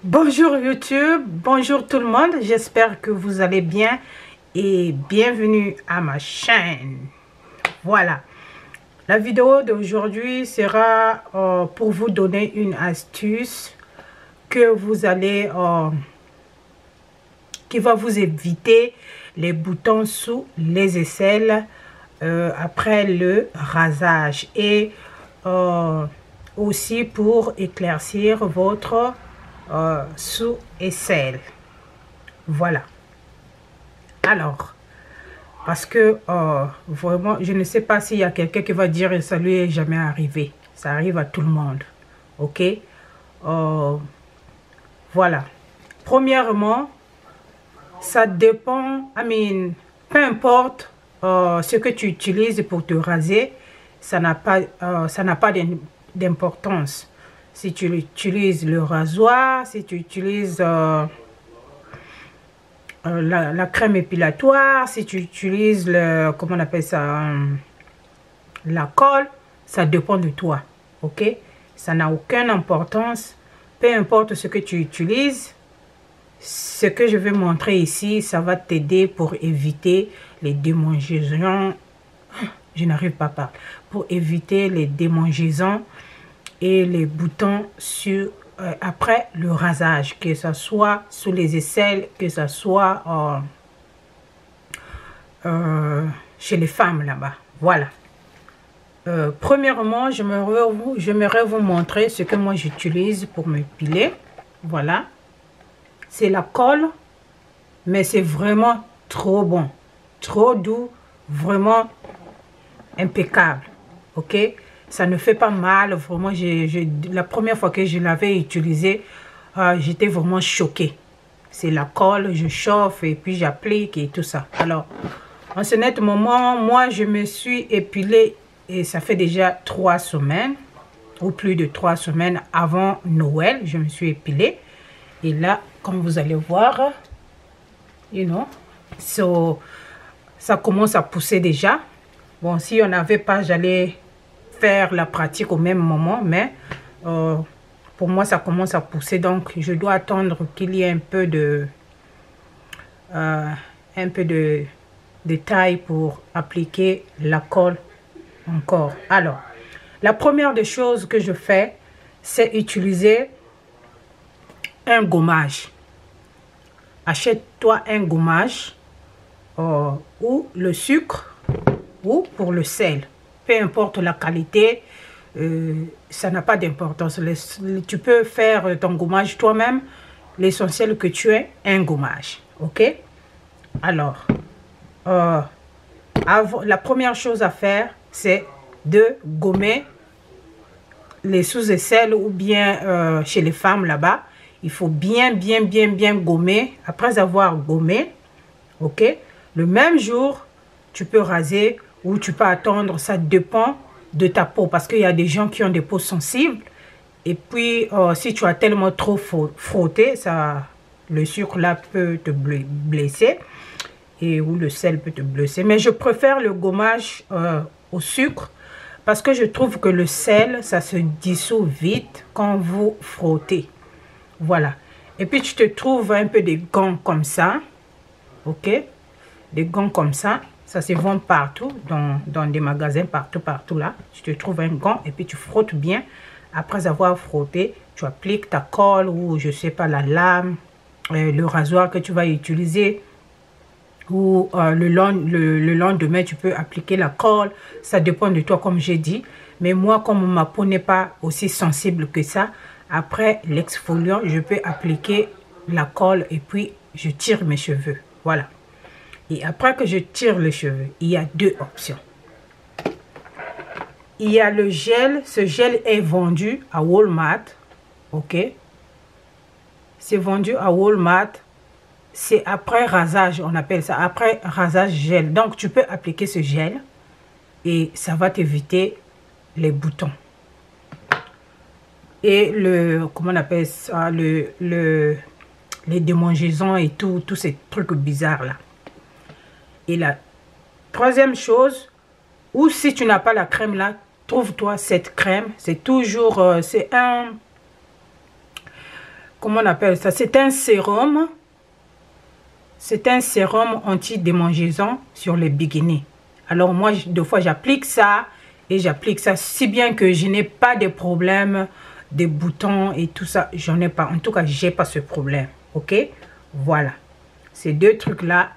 Bonjour YouTube, bonjour tout le monde, j'espère que vous allez bien et bienvenue à ma chaîne. Voilà, la vidéo d'aujourd'hui sera pour vous donner une astuce que vous allez, qui va vous éviter les boutons sous les aisselles après le rasage et aussi pour éclaircir votre sous aisselle. Voilà. Alors, parce que vraiment, je ne sais pas s'il y a quelqu'un qui va dire ça lui est jamais arrivé. Ça arrive à tout le monde. Ok. Voilà. Premièrement, ça dépend. Peu importe ce que tu utilises pour te raser, ça n'a pas d'importance. Si tu utilises le rasoir, si tu utilises la crème épilatoire, si tu utilises le, comment on appelle ça, la colle, ça dépend de toi, ok? Ça n'a aucune importance, peu importe ce que tu utilises. Ce que je vais montrer ici, ça va t'aider pour éviter les démangeaisons. Je n'arrive pas à parler. Pour éviter les démangeaisons et les boutons sur après le rasage, que ce soit sous les aisselles, que ce soit chez les femmes là-bas. Voilà. Premièrement, j'aimerais vous montrer ce que moi j'utilise pour me piler. Voilà. C'est la colle, mais c'est vraiment trop bon, trop doux, vraiment impeccable. Ok? Ça ne fait pas mal, vraiment. La première fois que je l'avais utilisé, j'étais vraiment choquée. C'est la colle, je chauffe et puis j'applique et tout ça. Alors, en ce net moment, moi, je me suis épilée et ça fait déjà 3 semaines, ou plus de 3 semaines avant Noël, je me suis épilée. Et là, comme vous allez voir, ça commence à pousser déjà. Bon, si on n'avait pas, j'allais faire la pratique au même moment, mais pour moi ça commence à pousser, donc je dois attendre qu'il y ait un peu de taille pour appliquer la colle encore. Alors, la première des choses que je fais, c'est utiliser un gommage. Achète-toi un gommage ou le sucre ou pour le sel. Peu importe la qualité, ça n'a pas d'importance. Tu peux faire ton gommage toi-même. L'essentiel que tu aies un gommage. Ok? Alors, la première chose à faire, c'est de gommer les sous-aisselles ou bien chez les femmes là-bas. Il faut bien gommer. Après avoir gommé, ok? Le même jour, tu peux raser ou tu peux attendre, ça dépend de ta peau, parce qu'il y a des gens qui ont des peaux sensibles et puis si tu as tellement trop frotté, le sucre là peut te blesser ou le sel peut te blesser. Mais je préfère le gommage au sucre parce que je trouve que le sel, ça se dissout vite quand vous frottez. Voilà. Et puis tu te trouves un peu des gants comme ça, ok? Des gants comme ça. Ça se vend partout, dans des magasins, partout là. Tu te trouves un gant et puis tu frottes bien. Après avoir frotté, tu appliques ta colle ou je sais pas, la lame, le rasoir que tu vas utiliser. Ou le lendemain, tu peux appliquer la colle. Ça dépend de toi, comme j'ai dit. Mais moi, comme ma peau n'est pas aussi sensible que ça, après l'exfoliant, je peux appliquer la colle et puis je tire mes cheveux. Voilà. Et après que je tire les cheveux, il y a deux options. Il y a le gel. Ce gel est vendu à Walmart. Ok. C'est vendu à Walmart. C'est après rasage, on appelle ça. Après rasage gel. Donc, tu peux appliquer ce gel. Et ça va t'éviter les boutons. Et comment on appelle ça? Les démangeaisons et tous ces trucs bizarres là. Et la troisième chose, ou si tu n'as pas la crème là, trouve-toi cette crème. C'est toujours, comment on appelle ça? C'est un sérum. C'est un sérum anti-démangeaison sur les bikinis. Alors moi, deux fois, j'applique ça. Et j'applique ça si bien que je n'ai pas de problème des boutons et tout ça. J'en ai pas. En tout cas, j'ai pas ce problème. Ok? Voilà. Ces deux trucs-là,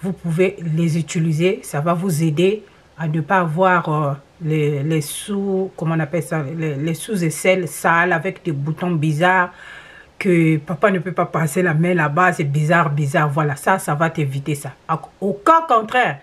vous pouvez les utiliser. Ça va vous aider à ne pas avoir les sous, comment on appelle ça, les sous-aisselles sales avec des boutons bizarres que papa ne peut pas passer la main là-bas. C'est bizarre, bizarre. Voilà, ça va t'éviter ça. Au cas contraire,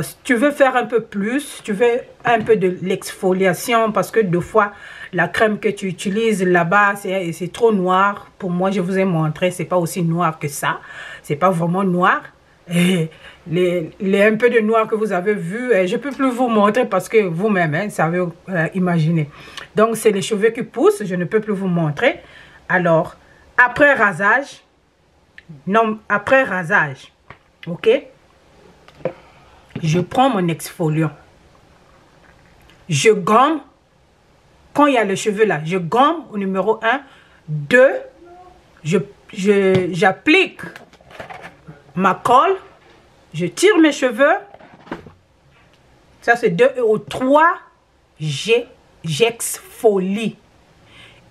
si tu veux faire un peu plus, tu veux un peu de l'exfoliation parce que deux fois, la crème que tu utilises là-bas, c'est trop noir. Pour moi, je vous ai montré, c'est pas aussi noir que ça. C'est pas vraiment noir. Et les un peu de noir que vous avez vu, je peux plus vous montrer parce que vous-même, hein, savez imaginer. Donc, c'est les cheveux qui poussent, je ne peux plus vous montrer. Alors, après rasage, ok? Je prends mon exfoliant. Je gomme. Quand il y a le cheveu là, je gomme au numéro 1. 2, j'applique ma colle. Je tire mes cheveux. Ça, c'est 2. Et au 3, j'exfolie.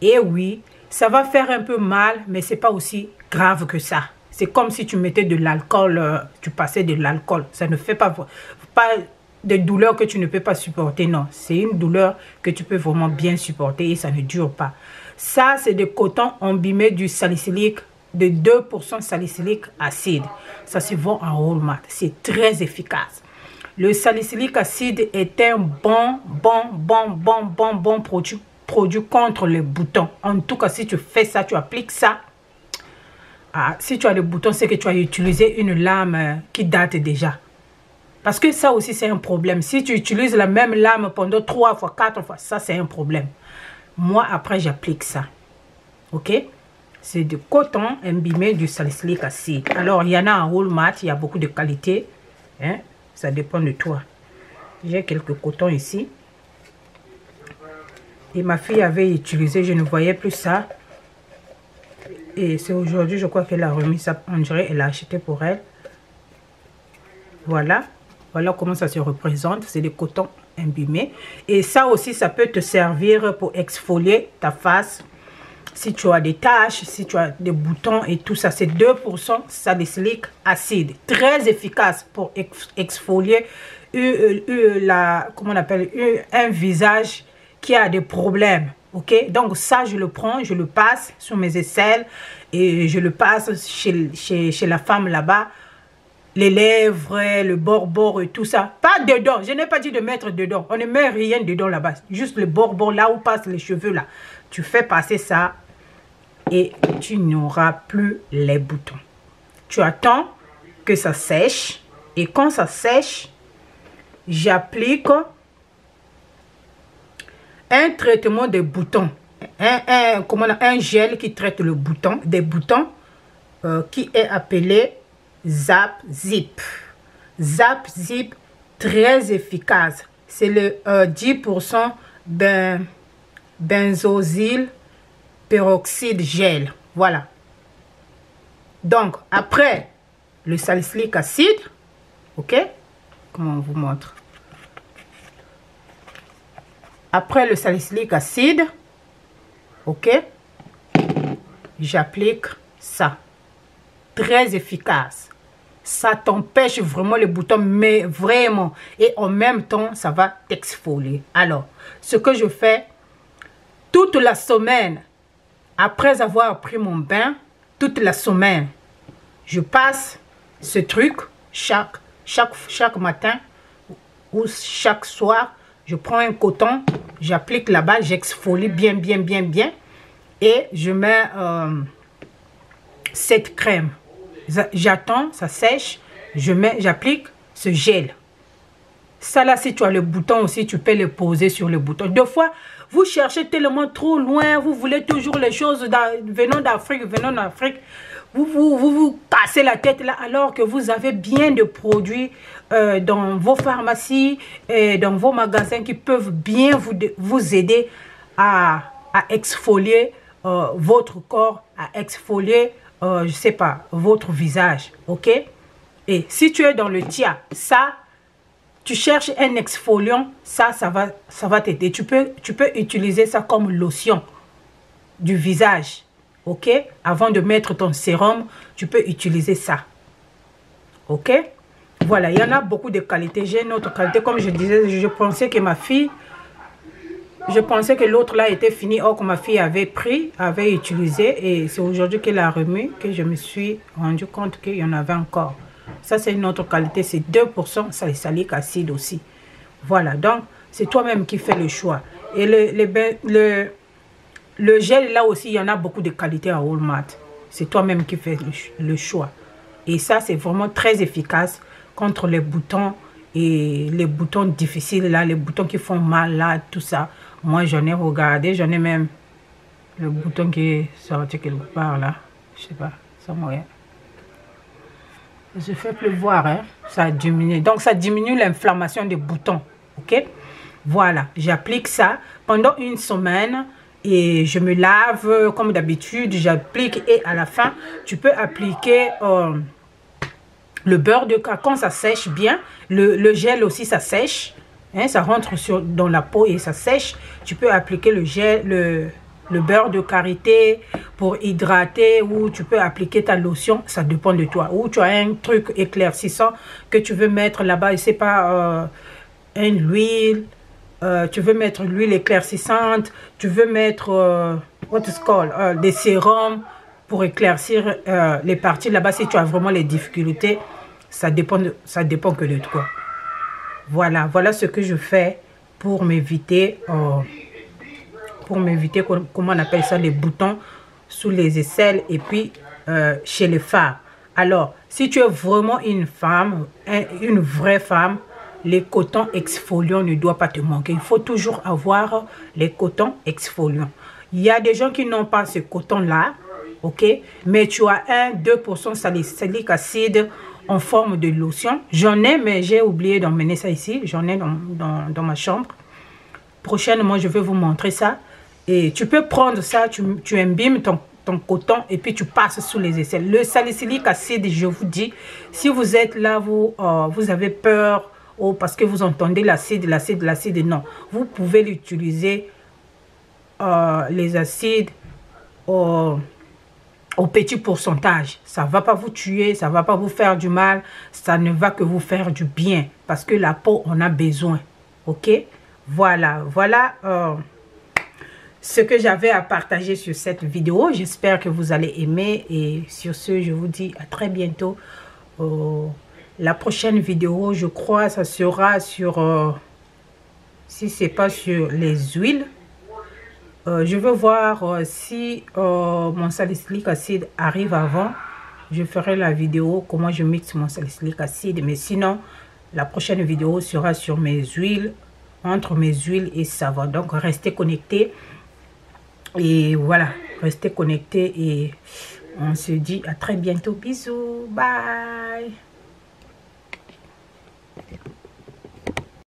Et oui, ça va faire un peu mal, mais c'est pas aussi grave que ça. C'est comme si tu mettais de l'alcool, tu passais de l'alcool. Ça ne fait pas de douleur que tu ne peux pas supporter. Non, c'est une douleur que tu peux vraiment bien supporter et ça ne dure pas. Ça, c'est de coton embimé du salicylique, de 2% salicylique acide. Ça se vend en Walmart. C'est très efficace. Le salicylique acide est un bon produit contre les boutons. En tout cas, si tu fais ça, tu appliques ça. Si tu as des boutons, c'est que tu as utilisé une lame qui date déjà. Parce que ça aussi, c'est un problème. Si tu utilises la même lame pendant 3 fois, 4 fois, ça, c'est un problème. Moi, après, j'applique ça. OK? C'est du coton imbibé du salicylique acide. Alors, il y en a en Walmart, il y a beaucoup de qualité. Hein? Ça dépend de toi. J'ai quelques cotons ici. Et ma fille avait utilisé, je ne voyais plus ça. Et c'est aujourd'hui, je crois qu'elle a remis ça. On dirait qu'elle a acheté pour elle. Voilà. Voilà comment ça se représente. C'est des cotons imbibés. Et ça aussi, ça peut te servir pour exfolier ta face. Si tu as des taches, si tu as des boutons et tout ça. C'est 2% salicylique acide. Très efficace pour exfolier comment on appelle, un visage qui a des problèmes. Ok, donc ça, je le prends, je le passe sur mes aisselles et je le passe chez la femme là-bas. Les lèvres, le bord et tout ça. Pas dedans, je n'ai pas dit de mettre dedans. On ne met rien dedans là-bas. Juste le bord, là où passent les cheveux là. Tu fais passer ça et tu n'auras plus les boutons. Tu attends que ça sèche et quand ça sèche, j'applique un traitement des boutons, un gel qui traite le bouton, des boutons, qui est appelé Zap Zip. Zap Zip, très efficace. C'est le 10% benzoyl peroxyde gel. Voilà. Donc, après le salicylique acide, ok? Comment on vous montre? Après le salicylique acide, ok, j'applique ça. Très efficace. Ça t'empêche vraiment les boutons, mais vraiment. Et en même temps, ça va t'exfolier. Alors, ce que je fais toute la semaine, après avoir pris mon bain, toute la semaine, je passe ce truc chaque matin ou chaque soir. Je prends un coton, j'applique là-bas, j'exfolie bien. Et je mets cette crème. J'attends, ça sèche, j'applique ce gel. Ça là, si tu as le bouton aussi, tu peux le poser sur le bouton. Deux fois, vous cherchez tellement trop loin, vous voulez toujours les choses venant d'Afrique. Vous cassez la tête là, alors que vous avez bien de produits dans vos pharmacies et dans vos magasins qui peuvent bien vous aider à exfolier votre corps à exfolier, je sais pas, votre visage, ok? Et si tu es dans le tia, ça, tu cherches un exfoliant, ça va t'aider. Tu peux utiliser ça comme lotion du visage, ok? Avant de mettre ton sérum, tu peux utiliser ça, ok? Voilà, il y en a beaucoup de qualités. J'ai une autre qualité, comme je disais, je pensais que ma fille, je pensais que l'autre là était fini, or que ma fille avait utilisé, et c'est aujourd'hui qu'elle a remis que je me suis rendu compte qu'il y en avait encore. Ça, c'est une autre qualité, c'est 2% salicylique acide aussi. Voilà, donc c'est toi-même qui fais le choix. Et le gel, là aussi, il y en a beaucoup de qualités à Walmart. C'est toi-même qui fais le choix. Et ça, c'est vraiment très efficace contre les boutons et les boutons difficiles, là, les boutons qui font mal, là, tout ça. Moi, j'en ai regardé, j'en ai même le bouton qui est sorti quelque part, là. Je sais pas, sans moyen. Je fais plus voir, hein. Ça a diminué. Donc, ça diminue l'inflammation des boutons, ok? Voilà, j'applique ça pendant une semaine. Et je me lave comme d'habitude, j'applique et à la fin, tu peux appliquer le beurre de karité. Quand ça sèche bien, le gel aussi ça sèche, hein, ça rentre dans la peau et ça sèche. Tu peux appliquer le gel, le beurre de karité pour hydrater, ou tu peux appliquer ta lotion, ça dépend de toi. Ou tu as un truc éclaircissant que tu veux mettre là-bas, je sais pas, une huile. Tu veux mettre l'huile éclaircissante, tu veux mettre des sérums pour éclaircir les parties là-bas. Si tu as vraiment les difficultés, ça dépend que de toi. Voilà ce que je fais pour m'éviter comment on appelle ça, les boutons sous les aisselles et puis chez les femmes. Alors, si tu es vraiment une femme, une vraie femme, les cotons exfoliants ne doivent pas te manquer. Il faut toujours avoir les cotons exfoliants. Il y a des gens qui n'ont pas ce coton-là, ok? Mais tu as 2% salicylique acide en forme de lotion. J'en ai, mais j'ai oublié d'emmener ça ici. J'en ai dans ma chambre. Prochainement, je vais vous montrer ça. Et tu peux prendre ça, tu imbimes ton coton et puis tu passes sous les aisselles. Le salicylique acide, je vous dis, si vous êtes là, vous avez peur, ou parce que vous entendez l'acide, non. Vous pouvez l'utiliser, les acides, au petit pourcentage. Ça ne va pas vous tuer, ça ne va pas vous faire du mal, ça ne va que vous faire du bien. Parce que la peau en a besoin. Ok? Voilà ce que j'avais à partager sur cette vidéo. J'espère que vous allez aimer. Et sur ce, je vous dis à très bientôt. La prochaine vidéo, je crois, ça sera sur, si c'est pas sur les huiles, je veux voir si mon salicylique acide arrive avant. Je ferai la vidéo comment je mixe mon salicylique acide. Mais sinon, la prochaine vidéo sera sur mes huiles, entre mes huiles et savon. Donc, restez connectés. Et voilà, restez connectés et on se dit à très bientôt. Bisous, bye.